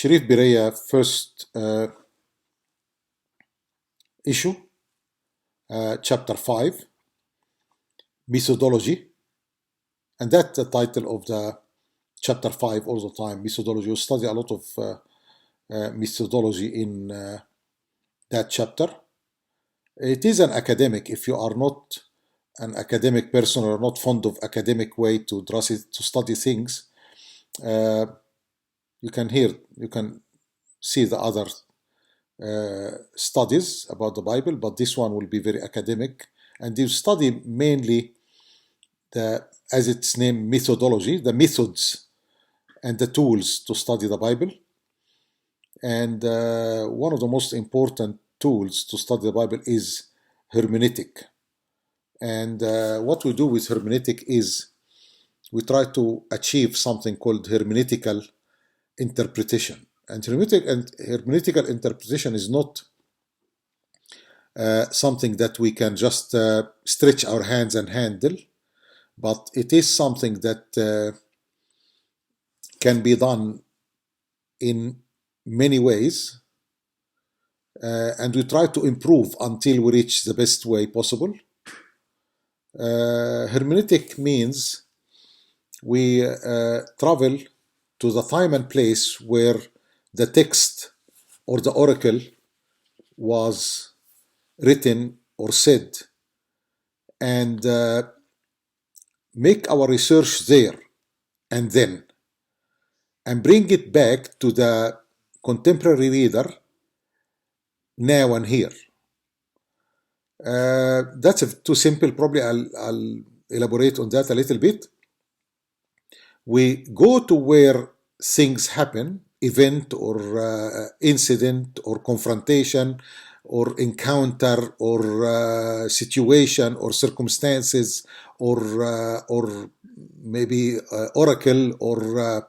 Sherif Berea, first issue, chapter 5, methodology, and that's the title of the chapter 5 all the time, methodology. You study a lot of methodology in that chapter. It is an academic. If you are not an academic person or not fond of academic way to study things, you can see the other studies about the Bible, but this one will be very academic, and you study mainly as its name, methodology, the methods and the tools to study the Bible. And one of the most important tools to study the Bible is hermeneutic. And what we do with hermeneutic is we try to achieve something called hermeneutical interpretation. And hermeneutical interpretation is not something that we can just stretch our hands and handle, but it is something that can be done in many ways, and we try to improve until we reach the best way possible. Hermeneutic means we travel to the time and place where the text or the oracle was written or said, and make our research there and then, and bring it back to the contemporary reader now and here. That's too simple. Probably I'll elaborate on that a little bit. We go to where things happen, event or incident or confrontation or encounter or situation or circumstances or maybe oracle or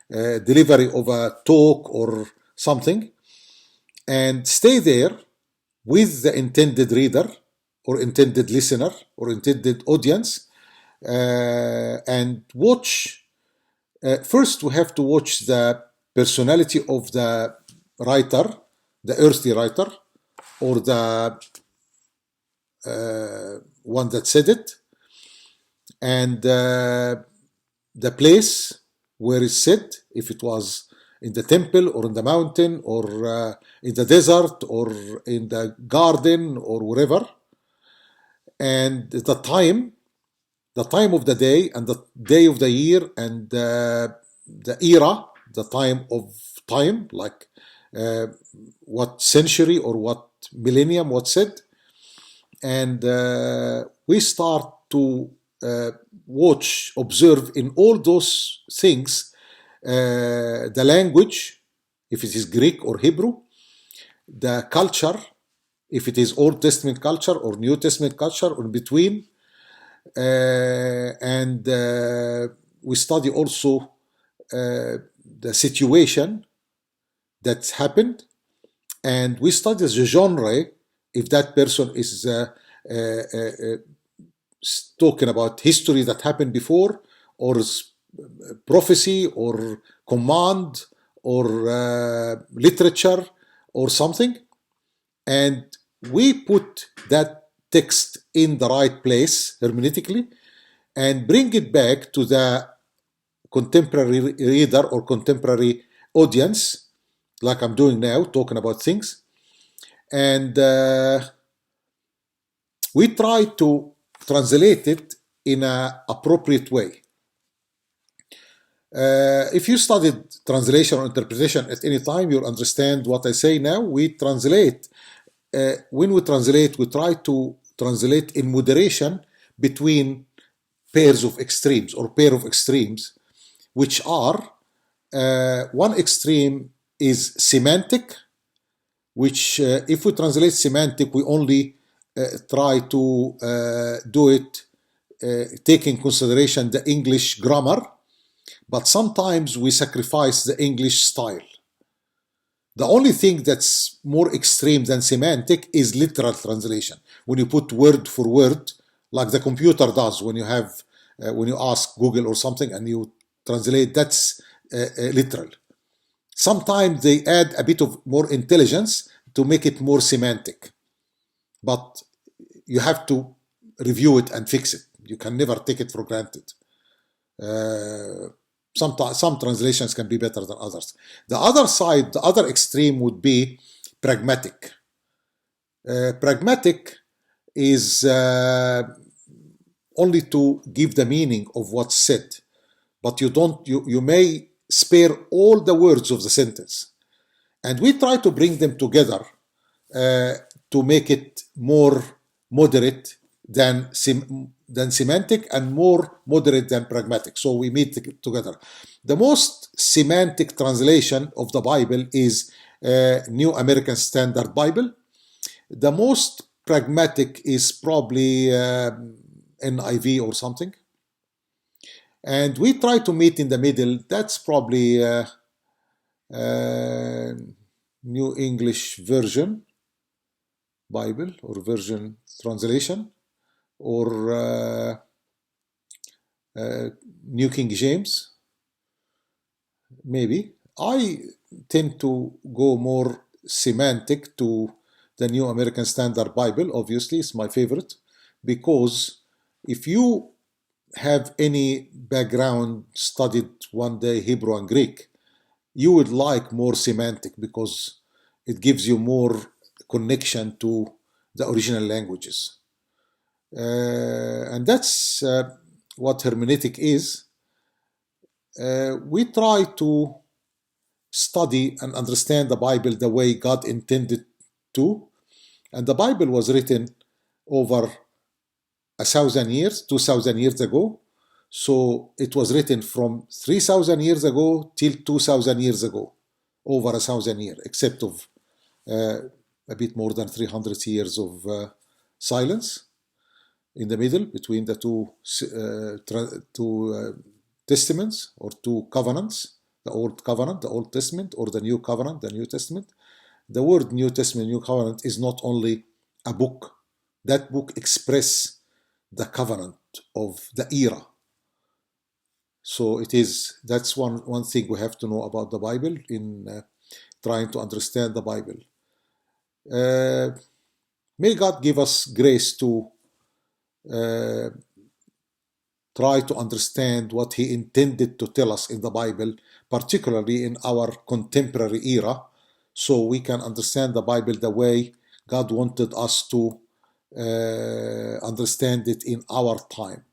delivery of a talk or something, and stay there with the intended reader or intended listener or intended audience, and watch. First, we have to watch the personality of the writer, the earthly writer, or the one that said it, and the place where it's said, if it was in the temple or in the mountain or in the desert or in the garden or wherever, and the time of the day and the day of the year and the era, the time, like what century or what millennium was said, and we start to watch, observe in all those things the language, if it is Greek or Hebrew, the culture, if it is Old Testament culture or New Testament culture or in between, and we study also the situation that's happened, and we study the genre, if that person is talking about history that happened before, or prophecy or command or literature or something, and we put that text in the right place hermeneutically and bring it back to the contemporary reader or contemporary audience, like I'm doing now, talking about things, and we try to translate it in an appropriate way. If you studied translation or interpretation at any time, you'll understand what I say now. We translate. When we translate, we try to translate in moderation between pairs of extremes or pair of extremes, which are one extreme is semantic, which if we translate semantic, we only try to do it taking consideration the English grammar, but sometimes we sacrifice the English style. The only thing that's more extreme than semantic is literal translation. When you put word for word, like the computer does when you have, when you ask Google or something and you translate, that's literal. Sometimes they add a bit of more intelligence to make it more semantic, but you have to review it and fix it. You can never take it for granted. Some translations can be better than others. The other side, the other extreme would be pragmatic. Pragmatic is only to give the meaning of what's said, but you may spare all the words of the sentence. And we try to bring them together to make it more moderate than semantic and more moderate than pragmatic. So we meet together. The most semantic translation of the Bible is New American Standard Bible. The most pragmatic is probably NIV or something. And we try to meet in the middle. That's probably New English Version Bible or Version Translation, or New King James, maybe. I tend to go more semantic to the New American Standard Bible. Obviously, it's my favorite, because if you have any background, studied one day Hebrew and Greek, you would like more semantic, because it gives you more connection to the original languages. And that's what hermeneutic is. We try to study and understand the Bible the way God intended to. And the Bible was written over 1,000 years, 2,000 years ago. So it was written from 3,000 years ago till 2,000 years ago, over 1,000 years, except of a bit more than 300 years of silence in the middle between the two testaments, or two covenants, the Old Covenant, the Old Testament, or the New Covenant, the New Testament. The word New Testament, New Covenant is not only a book. That book expresses the covenant of the era. So that's one thing we have to know about the Bible in trying to understand the Bible. May God give us grace to try to understand what He intended to tell us in the Bible, particularly in our contemporary era, so we can understand the Bible the way God wanted us to understand it in our time.